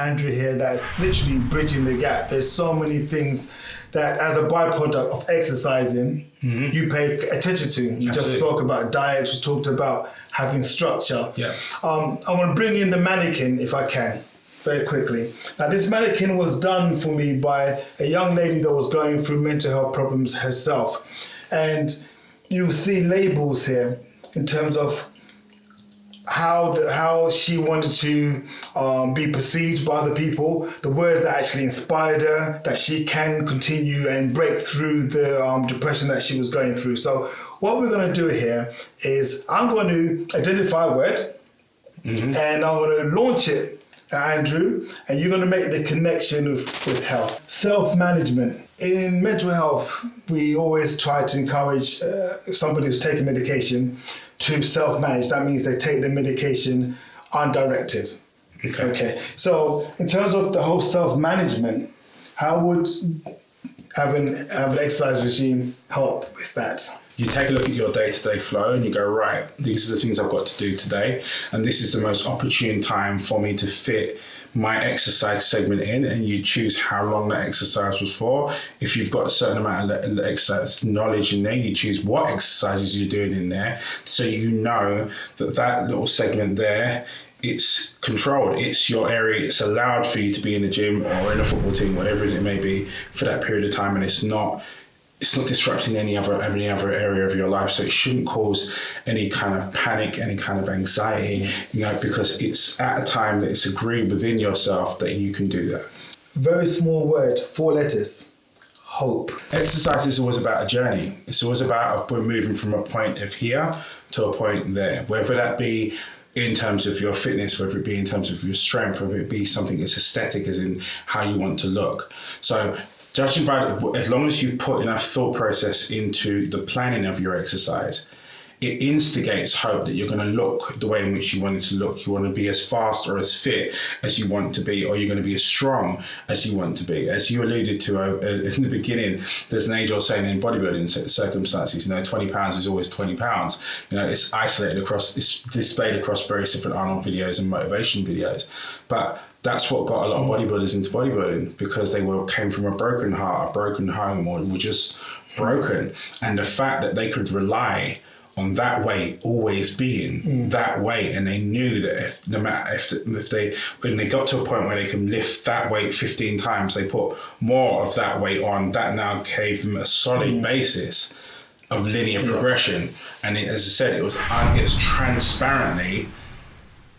Andrew here that's literally bridging the gap. There's so many things that as a byproduct of exercising, you pay attention to. You just spoke about diet, we talked about having structure. Yeah. I want to bring in the mannequin if I can, very quickly. Now this mannequin was done for me by a young lady that was going through mental health problems herself. And you see labels here in terms of how she wanted to be perceived by other people, the words that actually inspired her, that she can continue and break through the depression that she was going through. So what we're going to do here is I'm going to identify a word and I'm going to launch it at Andrew, and you're going to make the connection with health. Self-management. In mental health, we always try to encourage somebody who's taking medication to self-manage. That means they take the medication undirected. Okay. So in terms of the whole self-management, how would having an exercise regime help with that? You take a look at your day-to-day flow and you go, right, these are the things I've got to do today. And this is the most opportune time for me to fit my exercise segment in, and you choose how long that exercise was for. If you've got a certain amount of exercise knowledge in there, you choose what exercises you're doing in there, so you know that little segment there, it's controlled, it's your area, it's allowed for you to be in the gym or in a football team, whatever it may be, for that period of time, and it's not disrupting any other area of your life. So it shouldn't cause any kind of panic, any kind of anxiety, because it's at a time that it's agreed within yourself that you can do that. Very small word, 4 letters, hope. Exercise is always about a journey. It's always about we're moving from a point of here to a point there, whether that be in terms of your fitness, whether it be in terms of your strength, whether it be something as aesthetic as in how you want to look. So judging by, as long as you put enough thought process into the planning of your exercise, it instigates hope that you're going to look the way in which you want it to look. You want to be as fast or as fit as you want to be, or you're going to be as strong as you want to be. As you alluded to in the beginning, there's an age-old saying in bodybuilding circumstances, 20 pounds is always 20 pounds. It's it's displayed across various different Arnold videos and motivation videos. But that's what got a lot of bodybuilders into bodybuilding, because they came from a broken heart, a broken home, or were just broken. And the fact that they could rely on that weight always being that weight, and they knew that when they got to a point where they can lift that weight 15 times, they put more of that weight on. That now gave them a solid basis of linear progression. And as I said, it's transparently,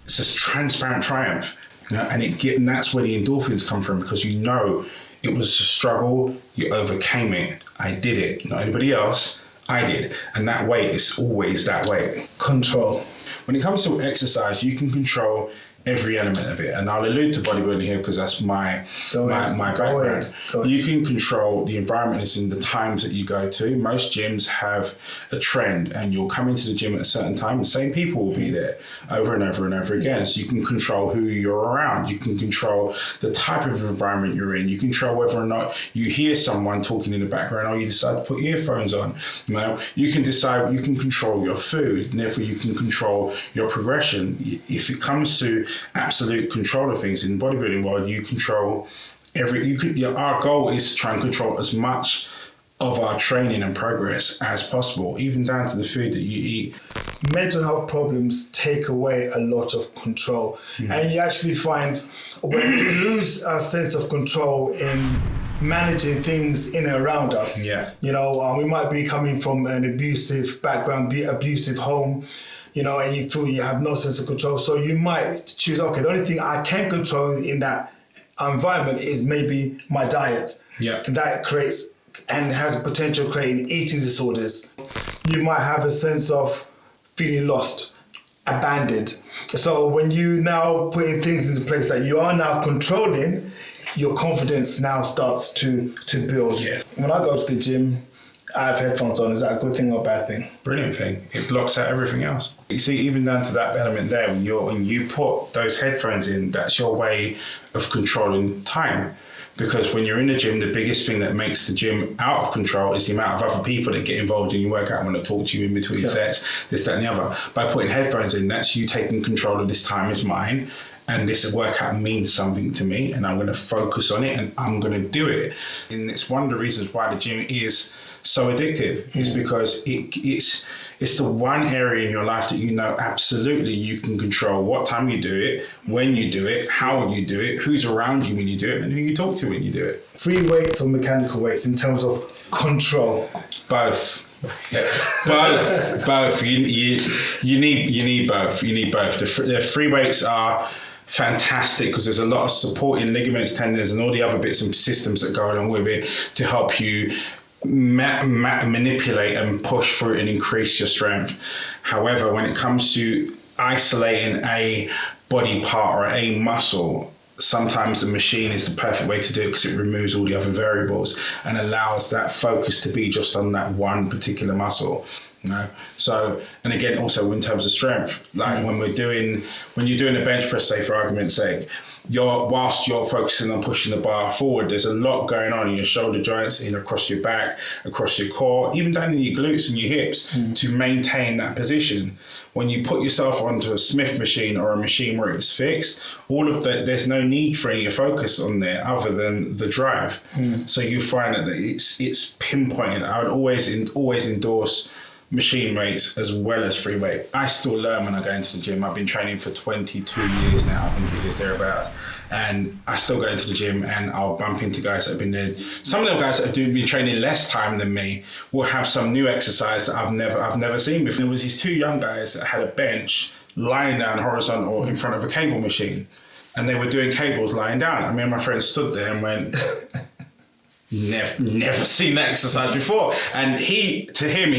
it's this transparent triumph. And that's where the endorphins come from, because it was a struggle, you overcame it. I did it, not anybody else. I did. And that weight is always that weight. Control. When it comes to exercise, you can control every element of it. And I'll allude to bodybuilding here because that's my background. You can control the environment is in the times that you go to. Most gyms have a trend, and you'll come into the gym at a certain time, the same people will be there over and over and over again. So you can control who you're around. You can control the type of environment you're in. You control whether or not you hear someone talking in the background, or you decide to put earphones on. You can decide, you can control your food, and therefore you can control your progression. If it comes to absolute control of things in the bodybuilding world, you control our goal is to try and control as much of our training and progress as possible, even down to the food that you eat. Mental health problems take away a lot of control. And you actually find when we lose our sense of control in managing things in and around us, we might be coming from an abusive background, abusive home, and you feel you have no sense of control. So you might choose, the only thing I can control in that environment is maybe my diet. Yeah. And that creates and has a potential of creating eating disorders. You might have a sense of feeling lost, abandoned. So when you now putting things into place that you are now controlling, your confidence now starts to build. Yeah. When I go to the gym, I have headphones on. Is that a good thing or a bad thing? Brilliant thing. It blocks out everything else. You see, even down to that element there, when you put those headphones in, that's your way of controlling time. Because when you're in the gym, the biggest thing that makes the gym out of control is the amount of other people that get involved in your workout and want to talk to you in between sets, this, that, and the other. By putting headphones in, that's you taking control of this time is mine. and this workout means something to me, and I'm going to focus on it, and I'm going to do it. And it's one of the reasons why the gym is so addictive, is because it's the one area in your life that you know absolutely you can control what time you do it, when you do it, how you do it, who's around you when you do it, and who you talk to when you do it. Free weights or mechanical weights in terms of control? Both. both. You need both. You need both. The free weights are fantastic because there's a lot of supporting ligaments, tendons, and all the other bits and systems that go along with it to help you manipulate and push through and increase your strength. However, when it comes to isolating a body part or a muscle, sometimes the machine is the perfect way to do it because it removes all the other variables and allows that focus to be just on that one particular muscle. So, and again, also in terms of strength, like when you're doing a bench press, say for argument's sake, whilst you're focusing on pushing the bar forward, there's a lot going on in your shoulder joints, across your back, across your core, even down in your glutes and your hips to maintain that position. When you put yourself onto a Smith machine or a machine where it's fixed, all of that, there's no need for any focus on there other than the drive. So you find that it's pinpointed. I would always endorse machine weights as well as free weight. I still learn when I go into the gym. I've been training for 22 years now, I think it is thereabouts. And I still go into the gym and I'll bump into guys that have been there. Some of the guys that have been training less time than me will have some new exercise that I've never seen before. There was these two young guys that had a bench lying down horizontal in front of a cable machine. And they were doing cables lying down. And me and my friend stood there and went, Never seen that exercise before. And he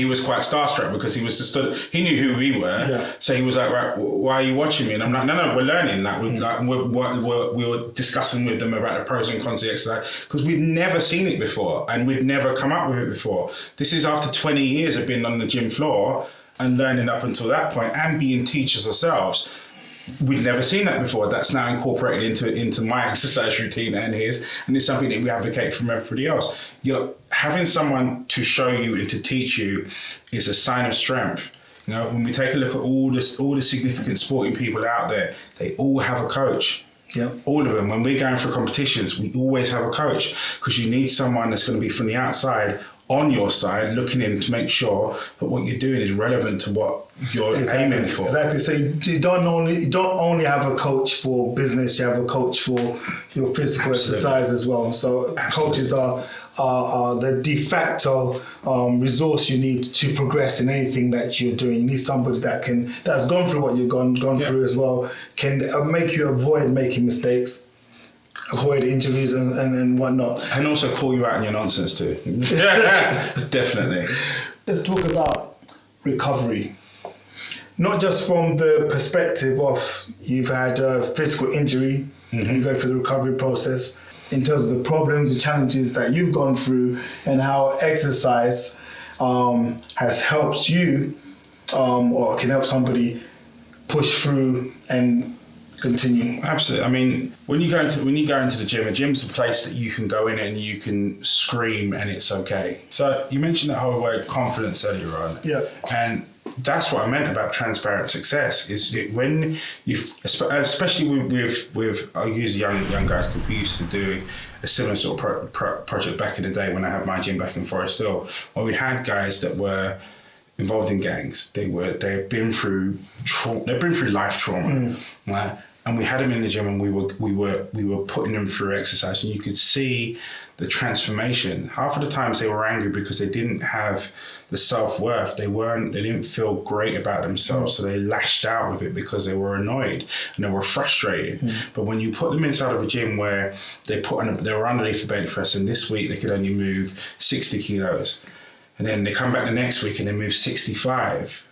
was quite starstruck because he was just he knew who we were. Yeah. So he was like, right, why are you watching me? And I'm like, no, we're learning. Like, we were discussing with them about the pros and cons of the exercise because we'd never seen it before and we'd never come up with it before. This is after 20 years of being on the gym floor and learning up until that point and being teachers ourselves. We'd never seen that before. That's now incorporated into my exercise routine and his, and it's something that we advocate from everybody else. You're having someone to show you and to teach you is a sign of strength. You know, when we take a look at all the significant sporting people out there, they all have a coach. Yep. All of them. When we're going for competitions, we always have a coach because you need someone that's going to be from the outside on your side, looking in to make sure that what you're doing is relevant to what you're aiming for. Exactly. So you don't only have a coach for business, you have a coach for your physical exercise as well. So coaches are the de facto resource you need to progress in anything that you're doing. You need somebody that's gone through what you've gone through as well, can make you avoid making mistakes, avoid injuries and whatnot. And also call you out on your nonsense too. Definitely. Let's talk about recovery. Not just from the perspective of you've had a physical injury and you go through the recovery process, in terms of the problems and challenges that you've gone through and how exercise has helped you or can help somebody push through and continue. Absolutely. I mean, when you go into the gym, a gym's a place that you can go in and you can scream and it's okay. So you mentioned that whole word confidence earlier on. Yeah. And that's what I meant about transparent success is when you, especially with I'll use young guys because we used to do a similar sort of project back in the day when I had my gym back in Forest Hill, where we had guys that were involved in gangs. They've been through life trauma, right? And we had them in the gym, and we were putting them through exercise, and you could see the transformation. Half of the times they were angry because they didn't have the self-worth. They didn't feel great about themselves, so they lashed out with it because they were annoyed and they were frustrated. But when you put them inside of a gym where they were underneath the bench press, and this week they could only move 60 kilos, and then they come back the next week and they move 65.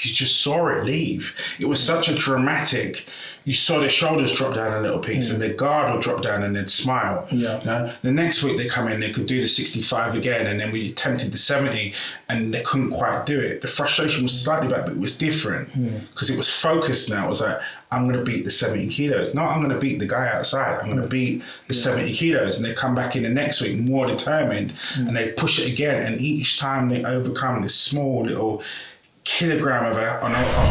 You just saw it leave. It was such a dramatic. You saw their shoulders drop down a little piece, and their guard would drop down, and they'd smile. Yeah. You know? The next week they come in, they could do the 65 again, and then we attempted the 70, and they couldn't quite do it. The frustration was slightly back, but it was different because it was focused now. It was like, I'm going to beat the 70 kilos. No, I'm going to beat the guy outside. I'm going to beat the 70 kilos, and they come back in the next week more determined, and they push it again, and each time they overcome this small little kilogram of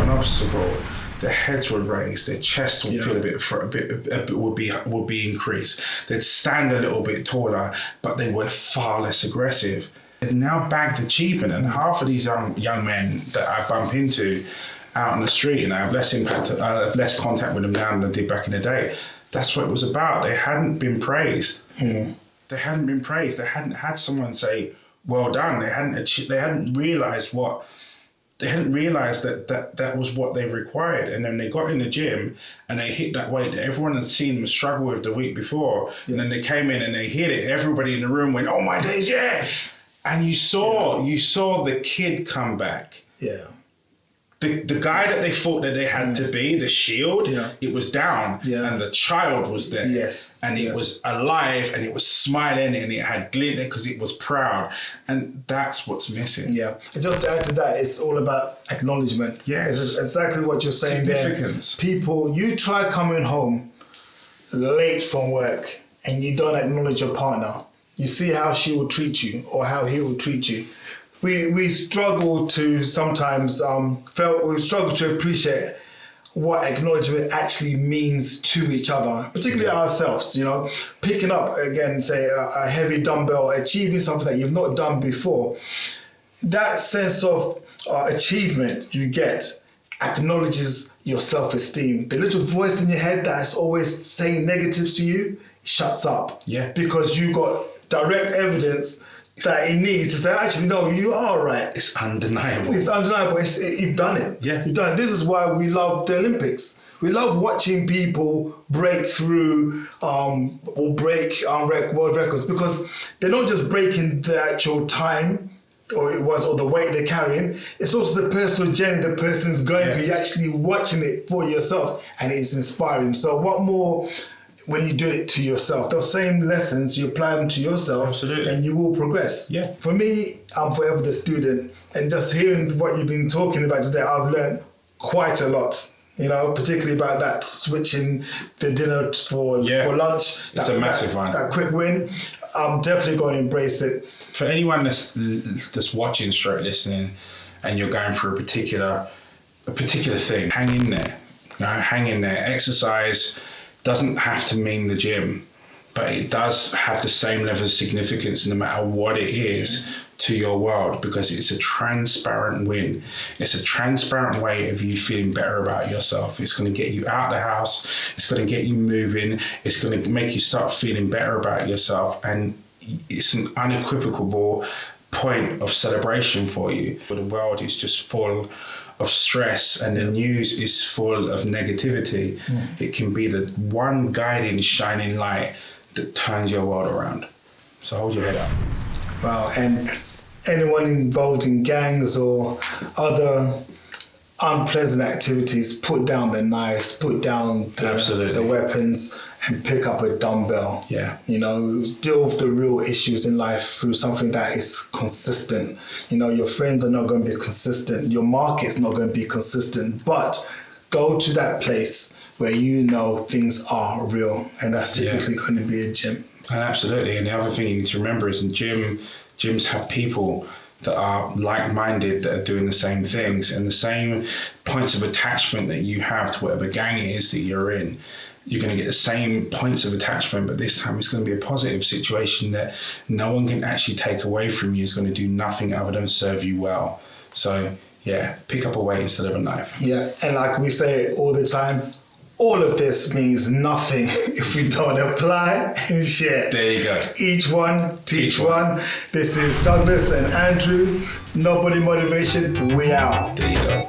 an obstacle, their heads would raise, their chest would feel a bit would be increased. They'd stand a little bit taller, but they were far less aggressive. They've now bagged achievement, and half of these young men that I bump into out on the street, and I have less contact with them now than I did back in the day. That's what it was about. They hadn't been praised. They hadn't been praised. They hadn't had someone say, "Well done." They hadn't realised that was what they required. And then they got in the gym and they hit that weight that everyone had seen them struggle with the week before. And then they came in and they hit it. Everybody in the room went, "Oh my days, yeah!" And you saw the kid come back. Yeah. The guy that they thought that they had to be, the shield, it was down, and the child was there. Yes. And it was alive, and it was smiling, and it had glint because it was proud. And that's what's missing. Yeah. And just to add to that, it's all about acknowledgement. Yes. It's exactly what you're saying there. Significance. People, you try coming home late from work and you don't acknowledge your partner. You see how she will treat you or how he will treat you. We struggle to sometimes struggle to appreciate what acknowledgement actually means to each other, particularly ourselves. Picking up again, say a heavy dumbbell, achieving something that you've not done before. That sense of achievement you get acknowledges your self-esteem. The little voice in your head that's always saying negatives to you shuts up. Yeah. Because you got direct evidence that it needs to say, actually, no, you are right. It's undeniable. It's undeniable. You've done it. Yeah. You've done it. This is why we love the Olympics. We love watching people break through or break world records, because they're not just breaking the actual time or the weight they're carrying. It's also the personal journey the person's going through. You're actually watching it for yourself, and it's inspiring. So what more when you do it to yourself? Those same lessons, you apply them to yourself. Absolutely. And you will progress. Yeah. For me, I'm forever the student, and just hearing what you've been talking about today, I've learned quite a lot. Particularly about that switching the dinner for lunch. It's a massive one. That quick win. I'm definitely going to embrace it. For anyone that's watching, listening, and you're going through a particular thing, hang in there. Hang in there. Exercise doesn't have to mean the gym, but it does have the same level of significance no matter what it is to your world, because it's a transparent win. It's a transparent way of you feeling better about yourself. It's going to get you out of the house. It's going to get you moving. It's going to make you start feeling better about yourself. And it's an unequivocal point of celebration for you. The world is just full of stress and the news is full of negativity. It can be the one guiding, shining light that turns your world around. So hold your head up. Wow. And anyone involved in gangs or other unpleasant activities, put down the knives, put down the weapons, and pick up a dumbbell. Yeah. Deal with the real issues in life through something that is consistent. Your friends are not going to be consistent. Your market's not going to be consistent. But go to that place where things are real, and that's typically going to be a gym. And absolutely. And the other thing you need to remember is in gyms have people that are like-minded, that are doing the same things, and the same points of attachment that you have to whatever gang it is that you're in. You're going to get the same points of attachment, but this time it's going to be a positive situation that no one can actually take away from you. It's going to do nothing other than serve you well. So, pick up a weight instead of a knife. Yeah, and like we say all the time, all of this means nothing if we don't apply and share. There you go. Each one, teach one. This is Douglas and Andrew. Nobody Motivation. We out. There you go.